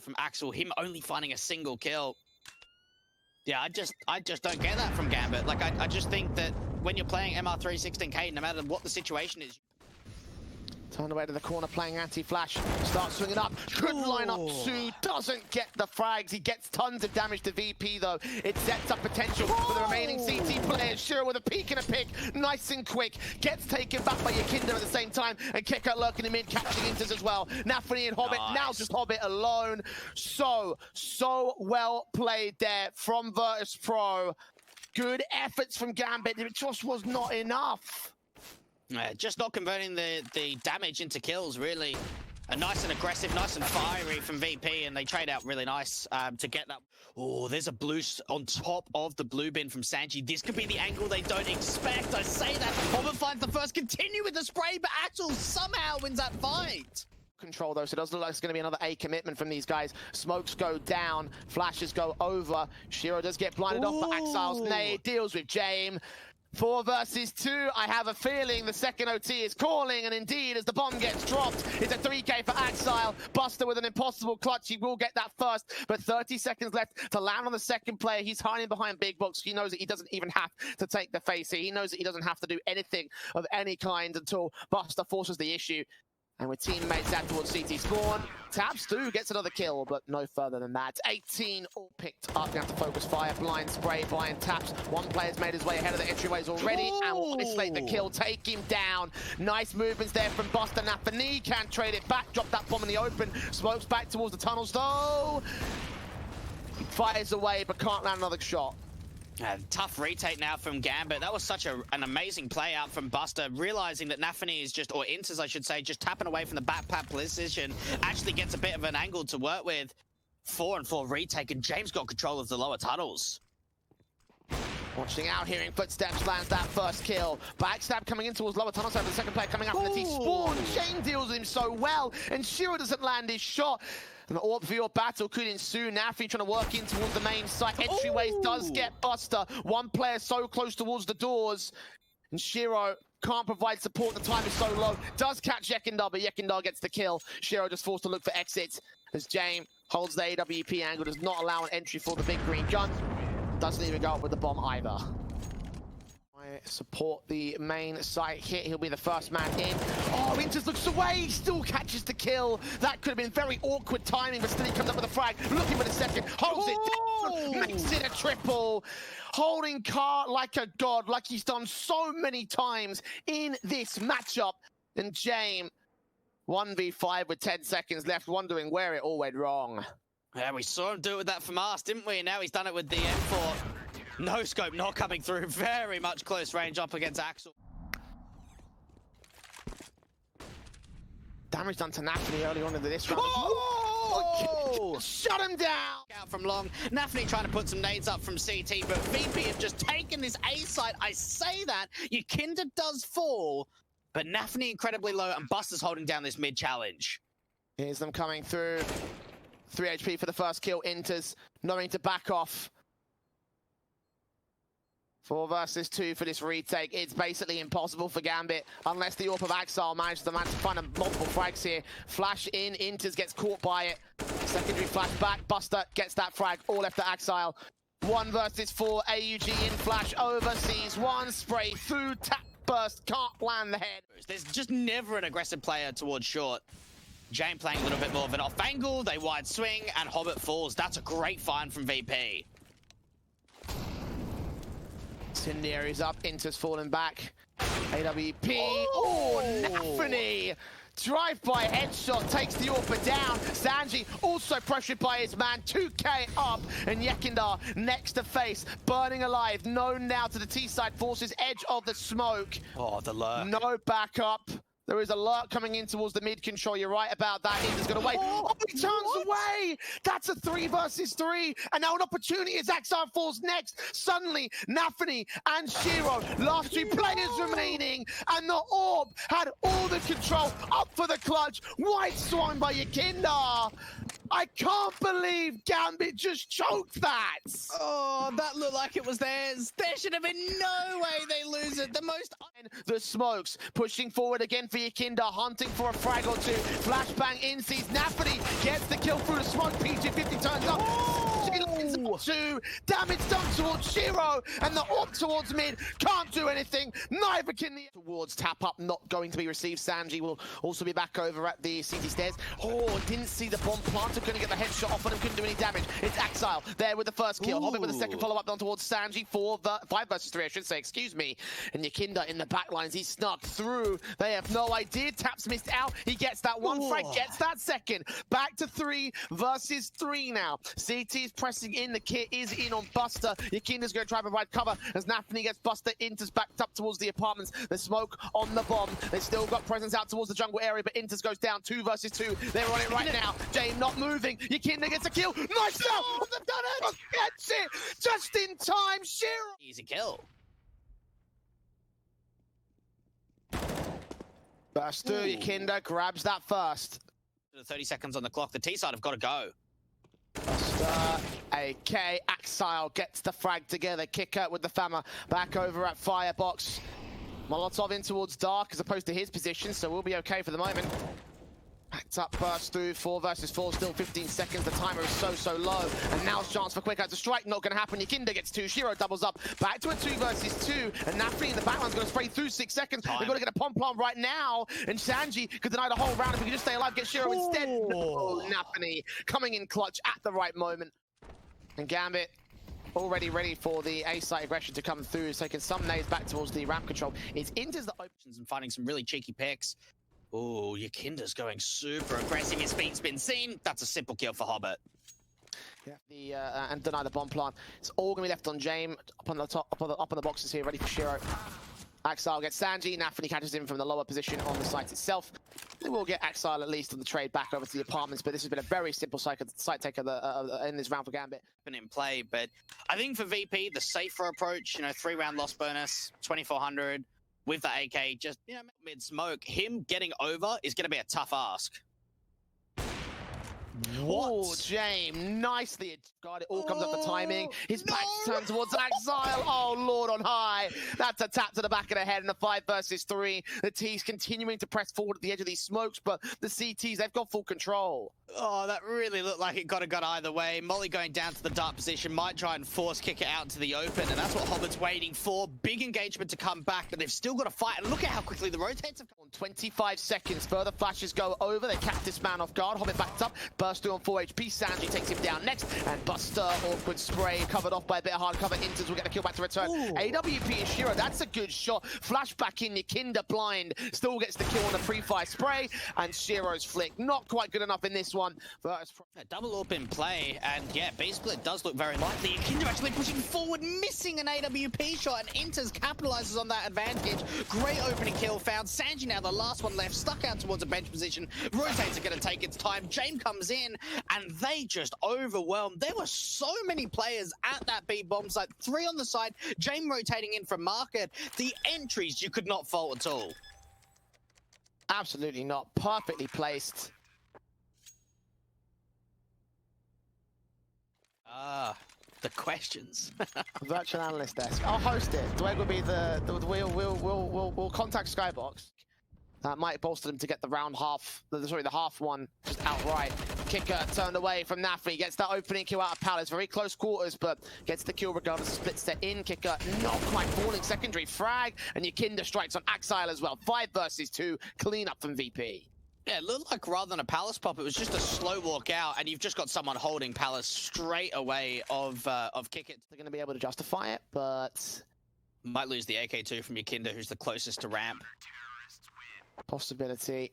From Axel, him only finding a single kill. Yeah, I just don't get that from Gambit. Like, I just think that when you're playing MR316K, no matter what the situation is, turned away to the corner, playing anti-flash. Starts swinging up. Good line up. Su doesn't get the frags. He gets tons of damage to VP, though. It sets up potential for the remaining CT players. Shiro with a peek and a pick. Nice and quick. Gets taken back by YEKINDAR at the same time. And qikert lurking him in, catching interz as well. nafany and Hobbit. Nice. Now just Hobbit alone. So well played there from Virtus.pro. Good efforts from Gambit. It just was not enough. Just not converting the damage into kills, really. Nice and aggressive, nice and fiery from VP, and they trade out really nice to get that. Oh, there's a blue on top of the blue bin from SANJI. This could be the angle they don't expect. I say that. Hobbit finds the first, continue with the spray, but Axel somehow wins that fight. Control, though, so it doesn't look like it's going to be another A commitment from these guys. Smokes go down, flashes go over. Shiro does get blinded off, but Axile's nade deals with Jame. 4 versus 2. I have a feeling the second OT is calling, and indeed, as the bomb gets dropped, it's a 3K for Axile. Buster with an impossible clutch. He will get that first, but 30 seconds left to land on the second player. He's hiding behind big box. He knows that he doesn't even have to take the face here. He knows that he doesn't have to do anything of any kind until Buster forces the issue. And with teammates out towards CT spawn, taps through, gets another kill, but no further than that. 18 all picked up. Going to have to focus fire, blind spray, blind taps. One player's made his way ahead of the entryways already, and will isolate the kill, take him down. Nice movements there from Buster. nafany can't trade it back, drop that bomb in the open. Smokes back towards the tunnels, though. Fires away, but can't land another shot. Tough retake now from Gambit. That was such an amazing play out from Buster, realizing that nafany is just, or interz I should say, just tapping away from the backpack position. Actually gets a bit of an angle to work with. 4-4 retake, and James got control of the lower tunnels. Watching out, hearing footsteps, lands that first kill. Backstab coming in towards lower tunnels, over the second player coming up from the T-spawn. Jame deals with him so well, and Shiro doesn't land his shot. And the AWP for battle could ensue. nafany trying to work in towards the main site. Entryways does get Buster. One player so close towards the doors. And Shiro can't provide support. The time is so low. Does catch YEKINDAR, but YEKINDAR gets the kill. Shiro just forced to look for exits as Jame holds the AWP angle, does not allow an entry for the big green gun. Doesn't even go up with the bomb either. Support the main site hit. He'll be the first man in. Oh, interz looks away. Still catches the kill. That could have been very awkward timing, but still he comes up with a frag. Looking for the second. Holds it down. Makes it a triple. Holding Car like a god, like he's done so many times in this matchup. And Jame, 1v5 with 10 seconds left, wondering where it all went wrong. Yeah, we saw him do it with that FAMAS, didn't we? And now he's done it with the M4. No scope not coming through. Very much close range up against Axel. Damage done to nafany early on in this round. Oh! Shut him down! Out from long. nafany trying to put some nades up from CT, but VP have just taken this A site. I say that. YEKINDAR does fall, but nafany incredibly low, and Buster's holding down this mid challenge. Here's them coming through. 3 HP for the first kill. interz knowing to back off. 4 versus 2 for this retake. It's basically impossible for Gambit unless the AWP of Axile manages to find multiple frags here. Flash in, interz gets caught by it. Secondary flash back, Buster gets that frag, all left to Axile. 1 versus 4, AUG in flash, overseas, 1 spray through, tap burst, can't land the head. There's just never an aggressive player towards short. Jame playing a little bit more of an off angle, they wide swing, and Hobbit falls. That's a great find from VP. Incendiary's up, interz falling back. AWP, oh, nafany! Drive-by headshot takes the AWP down. SANJI also pressured by his man, 2k up, and YEKINDAR next to face, burning alive, known now to the T-side forces, edge of the smoke. Oh, the lurk. No backup. There is a lurk coming in towards the mid control. You're right about that. interz gonna wait. Oh, he turns away. That's a 3 versus 3. And now an opportunity as Axile falls next. Suddenly, nafany and Shiro, last 2 players remaining. And the AWP had all the control. Up for the clutch. White swung by YEKINDAR. I can't believe Gambit just choked that. Oh, that looked like it was theirs. There should have been no way they lose it. The smokes pushing forward again for YEKINDAR, hunting for a frag or 2. Flashbang in, sees nafany, gets the kill through the smoke. PG50 turns up. She lines up 2. Damage done towards Shiro, and the AWP towards mid can't do anything. Neither can the towards tap up, not going to be received. SANJI will also be back over at the CT stairs. Oh, didn't see the bomb planter, couldn't get the headshot off on him, couldn't do any damage. It's Axile there with the first kill. Hobbit with the second follow-up down towards SANJI. 5 versus 3, I should say, excuse me. And YEKINDAR in the backlines, he snuck through. They have no idea. Taps missed out. He gets that 1 frag, gets that second. Back to 3 versus 3 now. CT is pressing in. The kit is in on Buster. YEKINDAR's going to try and provide cover as nafany gets Buster. interz backed up towards the apartments. The smoke on the bomb. They still got presence out towards the jungle area, but interz goes down. 2 versus 2. They're on it right now. Jame not moving. YEKINDAR gets a kill. Nice shot! Gets it! Just in time. Shiro! Easy kill. Burst through. YEKINDAR grabs that first. 30 seconds on the clock. The T-side have got to go. Buster, AK, Axile gets the frag together. qikert with the FAMA back over at Firebox. Molotov in towards Dark as opposed to his position, so we'll be okay for the moment. Backed up, burst through, 4 versus 4, still 15 seconds. The timer is so low. And now's chance for qikert to strike, not going to happen. YEKINDAR gets 2, Shiro doubles up, back to a 2 versus 2. And nafany in the backline's going to spray through 6 seconds. They've got to get a pom plant right now. And SANJI could deny the whole round if we can just stay alive, get Shiro instead. No, nafany coming in clutch at the right moment. And Gambit already ready for the A-site aggression to come through, taking some nades back towards the ramp control. It's interz the options and finding some really cheeky picks. Oh, YEKINDAR's going super aggressive. His feet's been seen. That's a simple kill for Hobbit. Yeah, and deny the bomb plant. It's all going to be left on Jame up on the top, up on the boxes here, ready for Shiro. Axile gets SANJI. nafany catches him from the lower position on the site itself. They will get Axile at least on the trade back over to the apartments, but this has been a very simple site taker in this round for Gambit. Been in play, but I think for VP, the safer approach, 3-round loss bonus, 2,400. With the AK, just mid-smoke, him getting over is going to be a tough ask. Oh, Jame, nicely guarded. All comes up the timing. His back turned towards Exile. Oh, Lord on high. That's a tap to the back of the head in the 5 versus 3. The T's continuing to press forward at the edge of these smokes, but the CTs, they've got full control. Oh, that really looked like it got either way. Molly going down to the dark position, might try and force kick it out into the open, and that's what Hobbit's waiting for. Big engagement to come back, but they've still got to fight. And look at how quickly the rotates have gone. 25 seconds. Further flashes go over. They catch this man off guard. Hobbit backed up. Burst through on 4 HP. SANJI takes him down next. And Buster, awkward spray, covered off by a bit of hard cover. interz will get the kill back to return. Ooh. AWP is Shiro. That's a good shot. Flashback in YEKINDAR blind. Still gets the kill on the pre-fire spray. And Shiro's flick. Not quite good enough in this one. Virtus.pro. Double AWP in play, and yeah, base split does look very likely. YEKINDAR actually pushing forward, missing an AWP shot, and interz capitalizes on that advantage. Great opening kill found. SANJI now the last one left, stuck out towards a bench position. Rotates are going to take its time. Jame comes in, and they just overwhelmed. There were so many players at that B bomb site. 3 on the side. Jame rotating in from market. The entries you could not fault at all. Absolutely not. Perfectly placed. The questions. Virtual analyst desk. I'll host it. Dwayne will be we'll contact Skybox. That might bolster them to get the the half one just outright. qikert turned away from nafany, gets that opening kill out of Palace. Very close quarters, but gets the kill regardless. Splits set in. qikert not quite falling. Secondary frag, and YEKINDAR strikes on Exile as well. 5 versus 2. Clean up from VP. Yeah, it looked like rather than a Palace pop, it was just a slow walk out, and you've just got someone holding Palace straight away of qikert. They're going to be able to justify it, but might lose the AK2 from YEKINDAR, who's the closest to ramp. Possibility.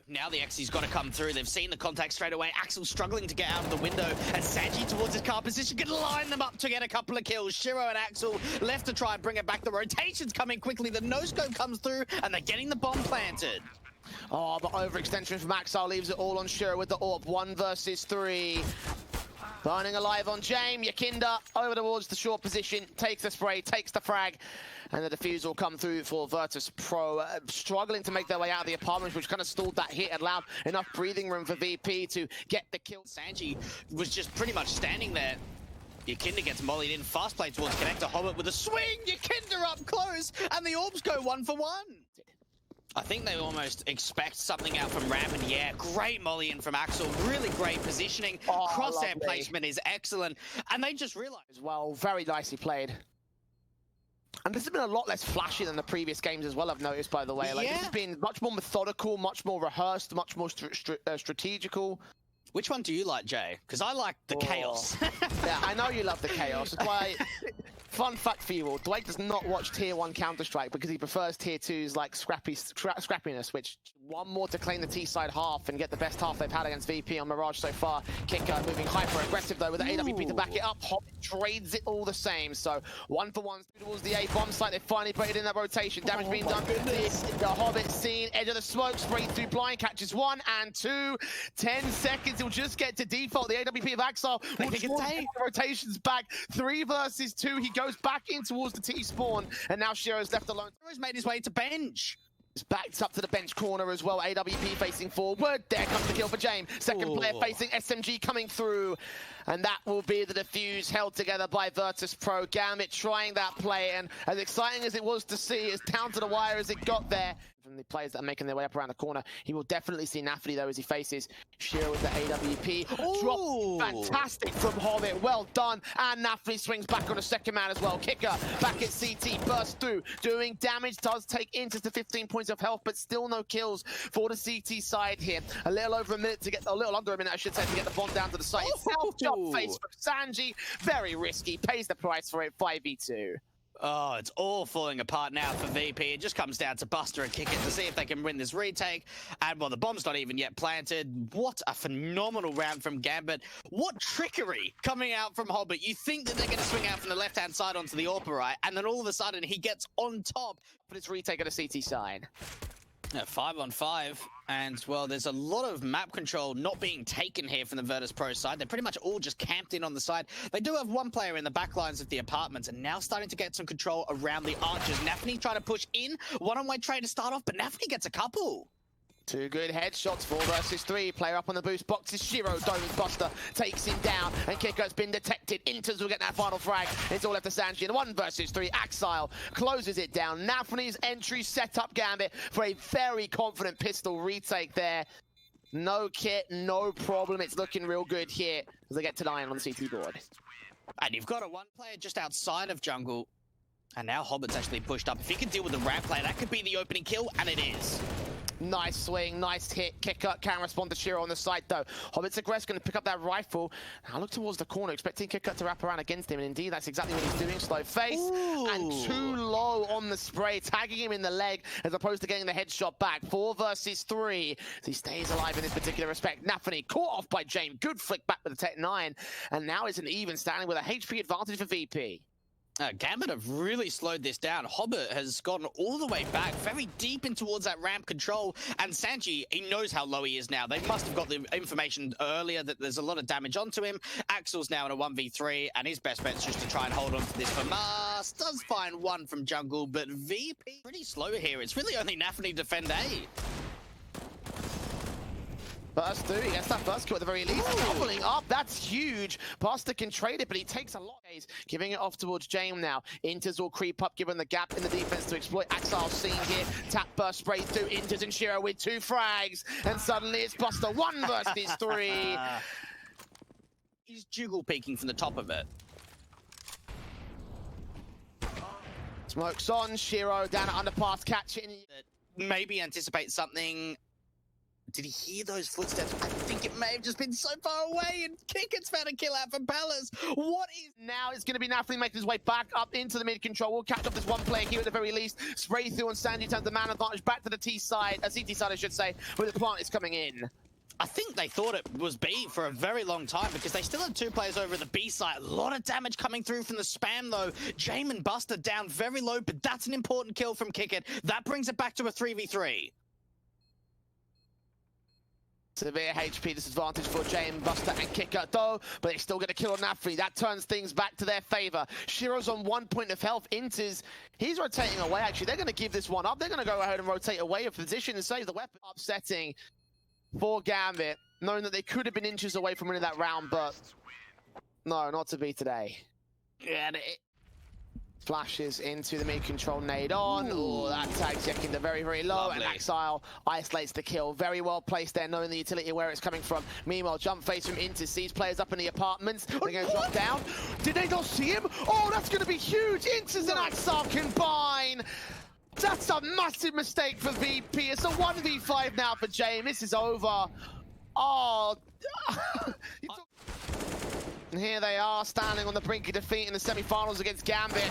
Now the XC's got to come through. They've seen the contact straight away. Axel struggling to get out of the window, and SANJI towards his car position can line them up to get a couple of kills. Shiro and Axel left to try and bring it back. The rotation's coming quickly. The no-scope comes through, and they're getting the bomb planted. Oh, but overextension from Exile leaves it all on Shiro with the AWP. 1 versus 3. Burning alive on Jame. YEKINDAR over towards the short position. Takes the spray, takes the frag. And the defuse will come through for Virtus.pro. Struggling to make their way out of the apartment, which kind of stalled that hit. Allowed enough breathing room for VP to get the kill. SANJI was just pretty much standing there. YEKINDAR gets mollied in. Fast play towards connector. Hobbit with a swing. YEKINDAR up close. And the orbs go 1 for 1. I think they almost expect something out from ramp, and yeah, great molly in from Axel, really great positioning. Crosshair placement is excellent, and they just realized as well, very nicely played. And this has been a lot less flashy than the previous games as well, I've noticed, by the way. Like, this has been much more methodical, much more rehearsed, much more strategical. Which one do you like, Jay? Because I like the chaos. Yeah, I know you love the chaos. That's why. Fun fact for you all, Dwight does not watch Tier 1 Counter-Strike because he prefers Tier 2's like scrappiness, which one more to claim the T-side half and get the best half they've had against VP on Mirage so far. qikert moving hyper-aggressive though with the AWP to back it up. Hobbit trades it all the same, so 1 for 1 towards the A bomb site. They finally put it in that rotation. Damage being done. The Hobbit scene, edge of the smoke, sprayed through blind, catches 1 and 2. 10 seconds, he'll just get to default. The AWP of Exile will take the rotations back. 3 versus 2. He goes back in towards the T spawn, and now Shiro's left alone. Shiro's made his way to bench. He's backed up to the bench corner as well. AWP facing forward. There comes the kill for Jame. Second player facing SMG coming through. And that will be the defuse held together by Virtus.pro. Gambit trying that play, and as exciting as it was to see, as down to the wire as it got there. From the players that are making their way up around the corner, he will definitely see nafany though as he faces Shiro with the AWP. Drop, fantastic from Hobbit, well done. And nafany swings back on a second man as well. qikert back at CT, bursts through, doing damage, does take interz to 15 points of health, but still no kills for the CT side here. A little over a minute to get, a little under a minute I should say, to get the bomb down to the site. Self-jump face from SANJI, very risky, pays the price for it. 5v2. Oh, it's all falling apart now for VP. It just comes down to Buster and qikert to see if they can win this retake. And well, the bomb's not even yet planted. What a phenomenal round from Gambit. What trickery coming out from Hobbit. You think that they're going to swing out from the left-hand side onto the AWP, right? And then all of a sudden he gets on top. But it's retake on the CT side. 5 on 5, and well, there's a lot of map control not being taken here from the Virtus.pro side. They're pretty much all just camped in on the side. They do have 1 player in the back lines of the apartments, and now starting to get some control around the archers. nafany trying to push in, one-on-one trade to start off, but nafany gets a couple. Two good headshots, 4 versus 3. Player up on the boost boxes. Shiro, Diamond Buster takes him down, and kikert's been detected. interz will get that final frag. It's all left to SANJI in 1 versus 3. Axile closes it down. nafany's entry set up Gambit for a very confident pistol retake there. No kit, no problem. It's looking real good here as they get to 9 on the CT board. And you've got a 1 player just outside of jungle. And now Hobbit's actually pushed up. If he can deal with the ramp player, that could be the opening kill, and it is. Nice swing, nice hit. qikert can respond to Shiro on the side though. Hobbit's aggressive, going to pick up that rifle. Now look towards the corner, expecting qikert to wrap around against him, and indeed that's exactly what he's doing. Slow face. Ooh. And too low on the spray, tagging him in the leg as opposed to getting the headshot back. 4 versus 3. So he stays alive in this particular respect. nafany caught off by Jame. Good flick back with the Tech 9. And now it's an even standing with a HP advantage for VP. Gambit have really slowed this down. Hobbit has gotten all the way back, very deep in towards that ramp control. And SANJI, he knows how low he is now. They must have got the information earlier that there's a lot of damage onto him. Axel's now in a 1v3, and his best bet's just to try and hold on to this for Mars. Does find 1 from jungle, but VP pretty slow here. It's really only nafany defend A. Burst through, he gets that first kill at the very least. Doubling up, that's huge. Buster can trade it, but he takes a lot. Giving it off towards Jame now. interz will creep up, given the gap in the defense to exploit. Axile Scene here. Tap burst spray through. interz and Shiro with 2 frags. And suddenly it's Buster 1 versus 3. He's jiggle peeking from the top of it. Smokes on, Shiro down at underpass, catch it. Maybe anticipate something. Did he hear those footsteps? I think it may have just been so far away, and kikert's found a kill out for Palace. What is... Now it's going to be nafany making his way back up into the mid control. We'll catch up this 1 player here at the very least. Spray through, and SANJI turns the man advantage back to the T side, CT side I should say, where the plant is coming in. I think they thought it was B for a very long time because they still had 2 players over at the B side. A lot of damage coming through from the spam though. Jame and Buster down very low, but that's an important kill from qikert. That brings it back to a 3v3. Severe HP disadvantage for Jame, Buster, and qikert though, but they still get a kill on nafany. That turns things back to their favor. Shiro's on 1 point of health. interz, he's rotating away actually. They're going to give this one up. They're going to go ahead and rotate away of position and save the weapon. Upsetting for Gambit, knowing that they could have been inches away from winning that round, but no, not to be today. And it flashes into the mid control, nade on. Oh, that tags YEKINDAR very, very low. Lovely. And Axile isolates the kill. Very well placed there, knowing the utility where it's coming from. Meanwhile, jump face from interz, sees players up in the apartments. They're going to drop down. Did they not see him? Oh, that's going to be huge. interz and Axile combine. That's a massive mistake for VP. It's a 1v5 now for Jame. This is over. Oh. And here they are, standing on the brink of defeat in the semi-finals against Gambit.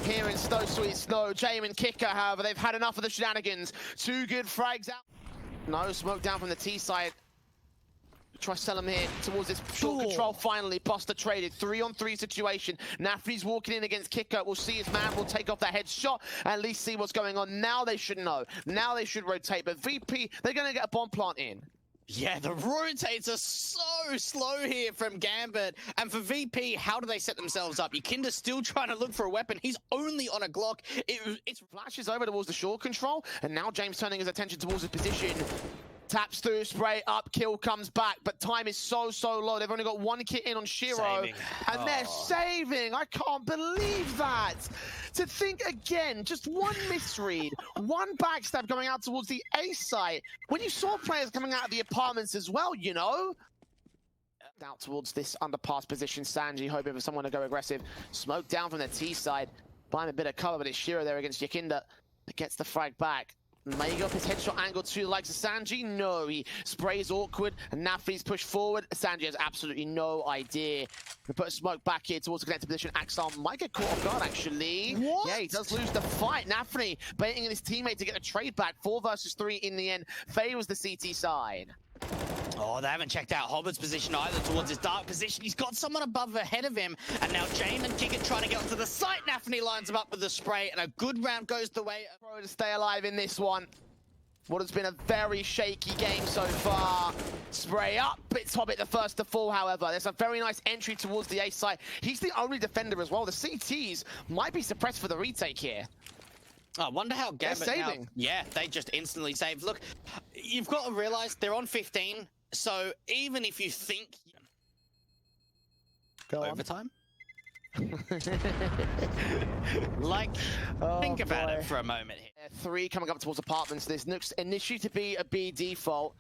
Here in Snow Sweet Snow, Jame and qikert, however, they've had enough of the shenanigans. 2 good frags out. No smoke down from the T side. Try sell him here towards this short control. Finally, Buster traded. 3-on-3 situation. nafany's walking in against qikert. We'll see his man will take off that headshot. At least see what's going on. Now they should know. Now they should rotate. But VP, they're going to get a bomb plant in. Yeah, the rotates are so slow here from Gambit. And for VP, how do they set themselves up? YEKINDAR still trying to look for a weapon. He's only on a Glock. It flashes over towards the short control. And now James turning his attention towards his position. Taps through, spray up, kill comes back, but time is so low. They've only got 1 kit in on Shiro, and they're saving. I can't believe that. To think again, just 1 misread, 1 backstab going out towards the A site. When you saw players coming out of the apartments as well, you know. Out towards this underpass position, SANJI hoping for someone to go aggressive. Smoke down from the T side, buying a bit of cover, but it's Shiro there against YEKINDAR that gets the frag back. May go up his headshot angle to the likes of SANJI. No, he sprays awkward, and nafany's pushed forward. SANJI has absolutely no idea. We put a smoke back here towards the connected position. Axile might get caught off guard, actually. What? Yeah, he does lose the fight. nafany baiting in his teammate to get a trade back. 4 versus 3 in the end. Favors the CT side. Oh, they haven't checked out Hobbit's position either towards his dark position. He's got someone above ahead of him. And now Jame and qikert trying to get onto the site. nafany lines him up with the spray, and a good round goes the way of Pro to stay alive in this one. What has been a very shaky game so far. Spray up. It's Hobbit the first to fall, however. There's a very nice entry towards the A site. He's the only defender as well. The CTs might be suppressed for the retake here. I wonder how Gambit now... saving. Yeah, they just instantly saved. Look, you've got to realize they're on 15, so even if you think... Go on. Overtime? Like, think about it for a moment here. 3 coming up towards apartments. This looks initially to be a B default.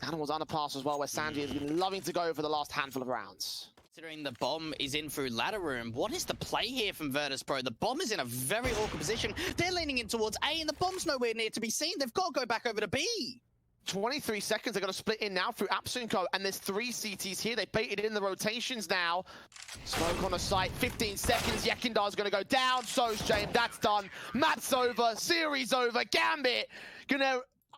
Animals on a pass as well, where SANJI has been loving to go for the last handful of rounds. Considering the bomb is in through ladder room, what is the play here from Virtus.pro? The bomb is in a very awkward position. They're leaning in towards A, and the bomb's nowhere near to be seen. They've got to go back over to B. 23 seconds, they're going to split in now through Absunko, and there's 3 CTs here. They baited in the rotations now. Smoke on the site, 15 seconds. YEKINDAR's going to go down. So's Jame. That's done. Map's over. Series over. Gambit going to